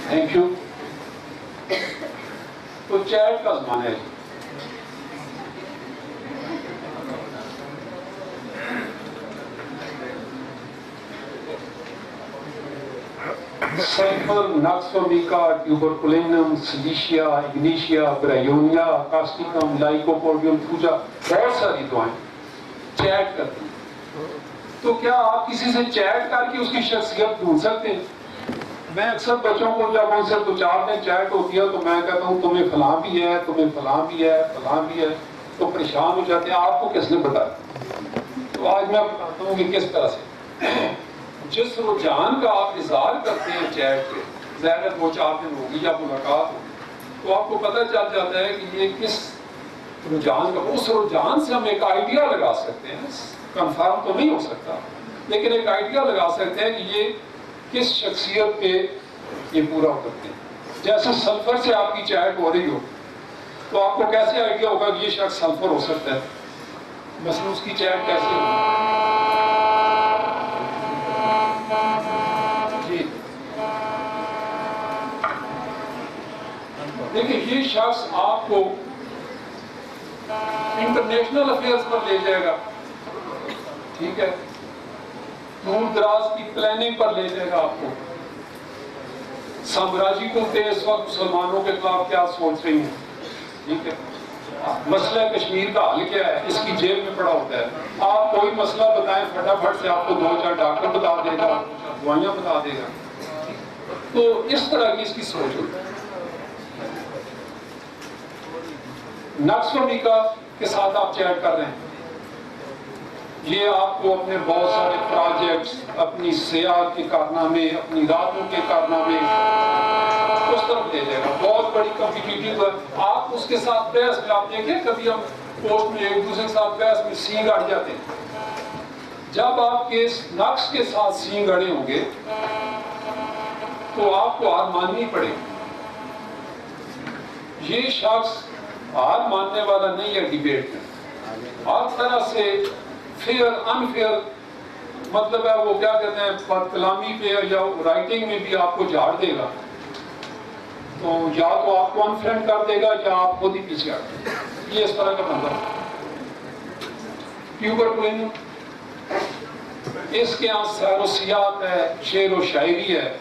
Thank you. تو chat کا زمانہ ہے. سلفر، ناکس فورمیکا، ٹیوبرکلینم، سلیشیا، اگنیشیا، برائیونیا، کاسٹیکم، لائکوپوڈیم، فوجا، بہت ساری دعائیں چیٹ کرتی ہیں. تو کیا آپ کسی سے چیٹ کر کے اس کی شخصیت ڈھونڈ سکتے ہیں؟ میں اکثر بچوں کو جب ان سے 2-4 دن چیٹ ہوتی ہے تو میں کہتا ہوں تمہیں فلاں بھی ہے، تمہیں فلاں بھی ہے، فلاں بھی ہے، تو پریشان ہو جاتے ہیں آپ کو کس نے بتایا. تو آج میں بتاتا ہوں کہ کس طرح سے جس رجحان کا آپ اظہار کرتے ہیں چیٹ پہ، ظاہر ہے 2-4 دن ہوگی یا ملاقات ہوگی تو آپ کو پتہ چل جاتا ہے کہ یہ کس رجحان کا. اس رجحان سے ہم ایک آئیڈیا لگا سکتے ہیں، کنفرم تو نہیں ہو سکتا لیکن ایک آئیڈیا لگا سکتے ہیں کہ یہ کس شخصیت پہ یہ پورا کرتے ہیں. جیسے سلفر سے آپ کی چیٹ ہو رہی ہو تو آپ کو کیسے آئیڈیا ہوگا کہ یہ شخص سلفر ہو سکتا ہے؟ مثلا اس کی چیٹ کیسے ہوگی؟ جی دیکھیں، یہ شخص آپ کو انٹرنیشنل افیئرز پر لے جائے گا، ٹھیک ہے، دور دراز کی پلاننگ پر لے جائے گا آپ کو. سامراجی قوتیں اس وقت مسلمانوں کے خلاف کیا سوچ رہی ہیں، ٹھیک ہے، مسئلہ کشمیر کا حل کیا ہے، اس کی جیب میں پڑا ہوتا ہے. آپ کوئی مسئلہ بتائیں فٹافٹ سے آپ کو 2-4 ڈاکٹر بتا دے گا، دوائیاں بتا دے گا. تو اس طرح کی اس کی سوچ ہوتی ہے. نقص فہمی کے ساتھ آپ چیٹ کر رہے ہیں، یہ آپ کو اپنے بہت سارے پروجیکٹس، اپنی سیاحت کے کارنامے، اپنی راتوں کے کارنامے اس طرف لے جائے گا. بہت بڑی کمپیٹیٹیو ہے. آپ اس کے ساتھ بحث میں، آپ دیکھیں کبھی ہم پوسٹ میں ایک دوسرے کے ساتھ بحث میں سینگ اڑ جاتے ہیں. جب آپ کے نقص کے ساتھ سینگ اڑے ہوں گے تو آپ کو ہار ماننی پڑے گی. یہ شخص ہار ماننے والا نہیں ہے ڈیبیٹ میں. ہر طرح سے فیئر انفیئر، مطلب ہے وہ کیا کہتے ہیں، بد کلامی پہ یا رائٹنگ میں بھی آپ کو جھاڑ دے گا. تو یا تو آپ کو انفرینڈ کر دے گا یا آپ خود ہی پیچھے ہٹ دے گا. یہ اس طرح کا بندہ. ٹیوبرکلینم، اس کے یہاں سیر و سیاحت ہے، شعر و شاعری ہے.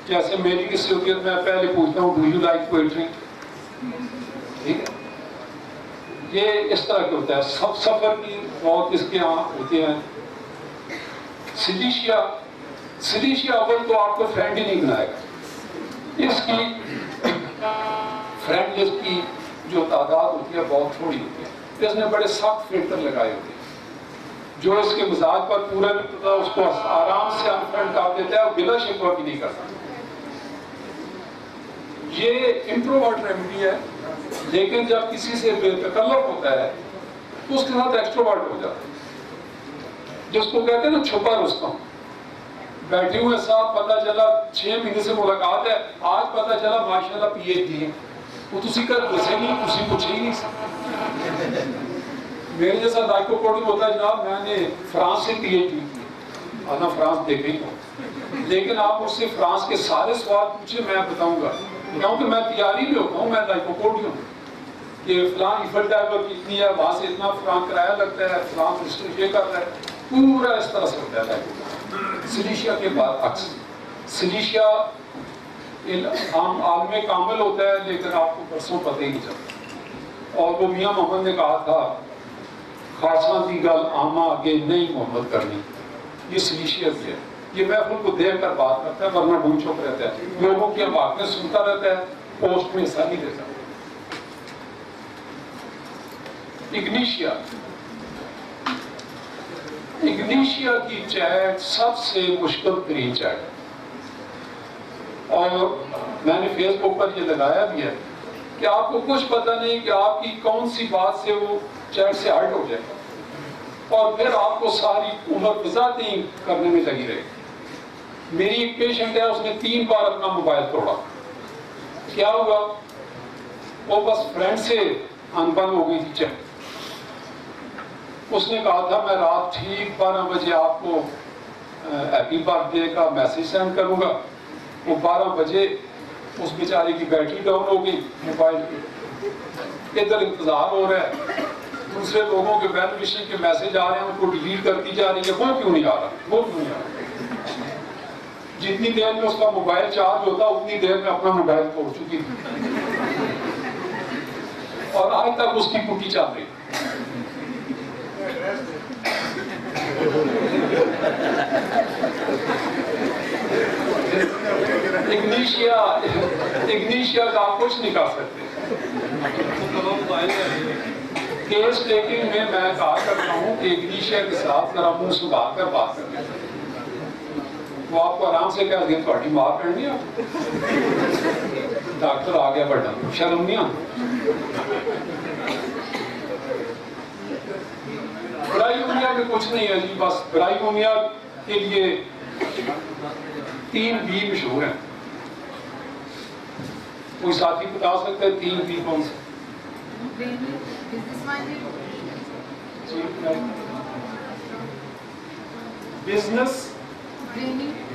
جیسے میری کسی میں پہلے پوچھتا ہوں ڈو یو لائک پوئٹری، ٹھیک ہے. یہ اس طرح کے ہوتا ہے. سفر کی بہت اس کے یہاں ہوتے ہیں. سلیشیا اول تو آپ کو فرینڈ ہی نہیں بنائے گا. اس کی فرینڈ لسٹ کی جو تعداد ہوتی ہے بہت تھوڑی ہوتی ہے. اس نے بڑے سخت فلٹر لگائے ہوتے ہیں. جو اس کے مزاج پر پورا نہیں ہوتا اس کو آرام سے انفرینڈ کر دیتا ہے اور بلا شکوہ بھی نہیں کرتا. یہ انٹروورٹ ریمیڈی ہے، لیکن جب کسی سے بے تکلف ہوتا ہے تو اس کے ساتھ ایکسٹروورٹ ہو جاتا ہے، جس کو کہتے ہیں نا چھپا رستم. بیٹھے ہوئے صاحب پتہ چلا 6 مہینے سے ملاقات ہے، آج پتہ چلا ماشاءاللہ PhD ہے. وہ تسی کر گھسے نہیں، تسی پوچھے ہی نہیں. میرے جیسا لائکوپوڈیم ہوتا ہے جناب، میں نے فرانس سے PhD کی، آنا فرانس دیکھے ہی، لیکن آپ اس سے فرانس کے سارے سوال پوچھے میں بتاؤں گا، کیونکہ میں تیاری میں ہوتا ہوں. میں لائکوپوڈیم ہوں کہ فلاں ایفل ٹاور کتنی ہے، وہاں سے اتنا فلاں کرایہ لگتا ہے، فلاں یہ کر رہا ہے، پورا اس طرح سے ہوتا ہے لائکوپوڈیم. سلیشیا کے بعد عکس. سلیشیا عالم کامل ہوتا ہے لیکن آپ کو پرسوں پتہ ہی نہیں چلتا. اور وہ میاں محمد نے کہا تھا خاصاں دی گل آما آگے نہیں محمد کرنی. یہ سلیشیا بھی ہے. یہ محفل کو دیکھ کر بات کرتا ہے ورنہ ڈھونڈ چھپ رہتا ہے، لوگوں کی باتیں سنتا رہتا ہے، پوسٹ میں حصہ نہیں دیتا. اگنیشیا کی چیٹ سب سے مشکل ترین چیٹ ہے. اور میں نے فیس بک پر یہ لگایا بھی ہے کہ آپ کو کچھ پتہ نہیں کہ آپ کی کون سی بات سے وہ چیٹ سے ہٹ ہو جائے اور پھر آپ کو ساری عمر وضاحتیں کرنے میں لگی رہے. میری ایک پیشنٹ ہے، اس نے 3 بار اپنا موبائل توڑا. کیا ہوا؟ وہ بس فرینڈ سے انبن ہو گئی تھی چیٹ. اس نے کہا تھا میں رات ٹھیک 12 بجے آپ کو ہیپی برتھ ڈے کا میسج سینڈ کروں گا. وہ 12 بجے اس بیچارے کی بیٹری ڈاؤن ہو گئی موبائل کی، ادھر انتظار ہو رہا ہے، دوسرے لوگوں کے ویل وشنگ کے میسج آ رہے ہیں، ان کو ڈیلیٹ کرتی جا رہی ہے، وہ کیوں نہیں آ رہا، وہ کیوں نہیں آ رہا؟ جتنی دیر میں اس کا موبائل چارج ہوتا اتنی دیر میں اپنا موبائل توڑ چکی تھی، اور آج تک اس کی کٹی چل رہی۔ اگنیشیا کا آپ کچھ نہیں کر سکتے۔ کیس ٹیکنگ میں کہا کرتا ہوں کہ اگنیشیا کے ساتھ ذرا منہ سنبھال کر بات کریں، وہ آپ کو آرام سے کہہ دیں تھوڑی مار کرنی ہے، ڈاکٹر آ گیا بڑا، شرم نہیں آتی۔ برائیومیا میں کچھ نہیں ہے جی، بس برائیومیا کے لیے 3 بی مشہور ہیں، کوئی ساتھی بتا سکتا ہے 3 بی کون سے؟ بزنس،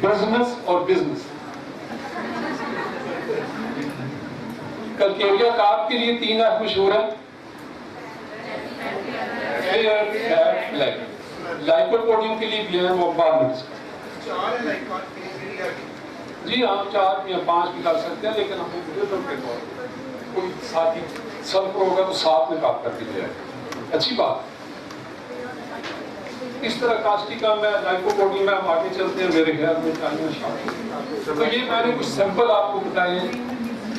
بزنس اور بزنس۔ کلکیریا کارپ کے لیے 3 ایف مشہور ہیں، لائکوپوڈیم کے لیے بھی ہیں، وہ بعد میں جی ہم 4 یا 5 بھی کر سکتے ہیں، لیکن ہم کوئی ساتھی سب ہوگا تو ساتھ میں کام کر کے جائے، اچھی بات۔ اس طرح کاسٹیکا میں لائکوپوڈیم میں ہم آگے چلتے ہیں، میرے خیال میں ٹائم شامل۔ تو یہ میں نے کچھ سیمپل آپ کو بتائے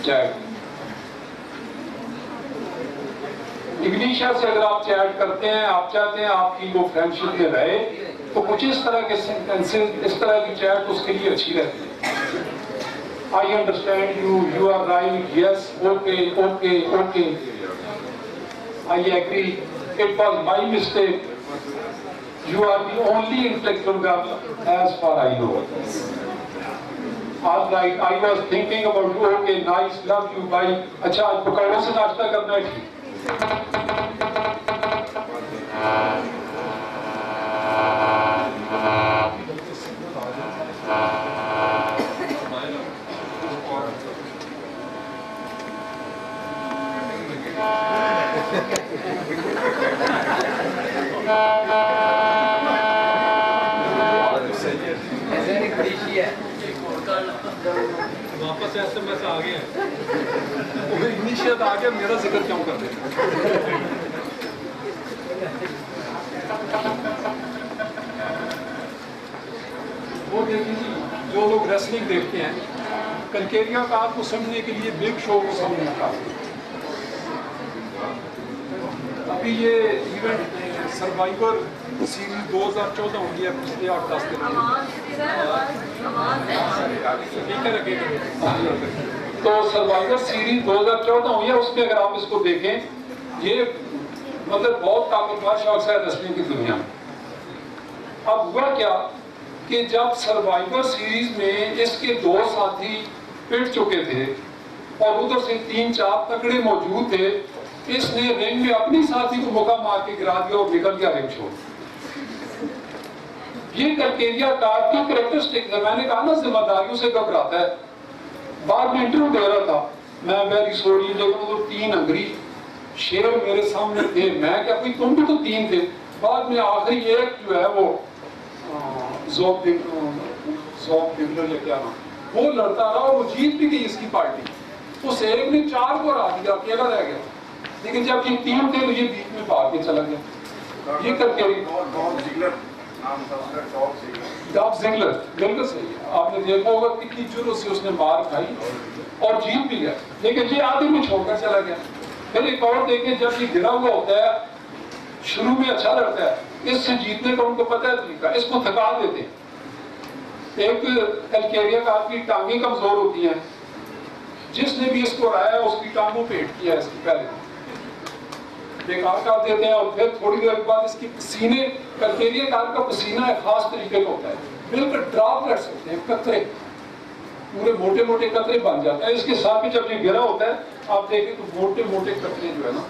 چیٹ۔ اگنیشیا سے اگر آپ چیٹ کرتے ہیں، آپ چاہتے ہیں آپ کی وہ فرینڈشپ میں رہے، تو کچھ اس طرح کے سینٹینسز، اس طرح کی چیٹ اس کے لیے اچھی رہتی ہے۔ I understand you, you are right, yes, okay, okay, okay, I agree, it was my mistake, you are the only intellectual girl as far I know. All right, I was thinking about you, okay, nice, love you, bye. اچھا پکوڑوں سے ناشتہ کرنا ہے ٹھیک۔ واپس ایسے میں سے آگے ہیں، انیشیت آگے میرا ذکر کیوں کر دیتے ہیں؟ وہ دیکھیں جی، جو لوگ ریسلنگ دیکھتے ہیں، کلکیریا کارپ کو سمجھنے کے لیے بگ شو کو سمجھنا چاہتے ہیں۔ ابھی یہ ایونٹ سروائیور سیریز 2014 ہو گیا، پچھلے 8-10 دن تو سروائیور سیریز 2014 ہوئی ہے، اس میں اگر آپ اس کو دیکھیں، یہ مطلب بہت طاقتور شخص ہے ریسلنگ کی دنیا میں۔ اب ہوا کیا کہ جب سروائیور سیریز میں اس کے 2 ساتھی پٹ چکے تھے اور ادھر سے 3-4 تکڑے موجود تھے، اس نے رنگ میں اپنی ساتھی کو موقع مار کے گرا دیا اور نکل گیا رنگ چھوڑ۔ یہ کلکیریا کارپ کی کریکٹرسٹک ہے۔ میں نے کہا نا ذمہ داریوں سے گھبراتا ہے۔ بعد میں انٹرویو دے رہا تھا، میں ویری سوری، لیکن وہ 3 انگریز شیر میرے سامنے تھے، میں کیا کوئی تم بھی تو 3 تھے۔ بعد میں آخری ایک جو ہے وہ زوب ڈگلر یا کیا نام، وہ لڑتا رہا اور وہ جیت بھی گئی اس کی پارٹی۔ اس ایک نے 4 کو ہرا دیا، اکیلا رہ گیا، لیکن جب یہ 3 تھے تو یہ بیچ میں بھاگ کے چلا گیا۔ یہ کر کے ڈاک زنگلر بالکل صحیح ہے، آپ نے دیکھا ہوگا کتنی جرأت سے اس نے مار کھائی اور جیت بھی گیا، لیکن یہ آدمی میں چھوڑ کر چلا گیا۔ پھر ایک اور دیکھیں، جب یہ گرا ہوا ہوتا ہے شروع میں اچھا لگتا ہے، اس سے جیتنے کا ان کو پتہ ہے طریقہ، اس کو تھکا دیتے ہیں۔ ایک کلکیریا کارپ کی ٹانگیں کمزور ہوتی ہیں، جس نے بھی اس کو ہرایا اس کی ٹانگوں پہ ہٹ کیا، اس کی پہلے بیکار کر دیتے ہیں، اور پھر تھوڑی دیر بعد اس کی پسینے، کلکیریا کارپ کا پسینہ ایک خاص طریقے کا ہوتا ہے، بالکل ڈراپ کر سکتے ہیں، قطرے پورے موٹے موٹے قطرے بن جاتے ہیں۔ اس کے ساتھ بھی جب یہ گرا ہوتا ہے آپ دیکھیں تو موٹے موٹے قطرے جو ہے نا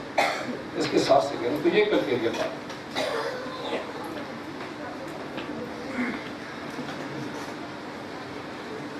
اس کے ساتھ سے گرے، تو یہ کلکیریا carp.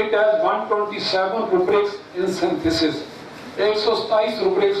It has 127 rubrics in synthesis. 127 rubrics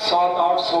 700-800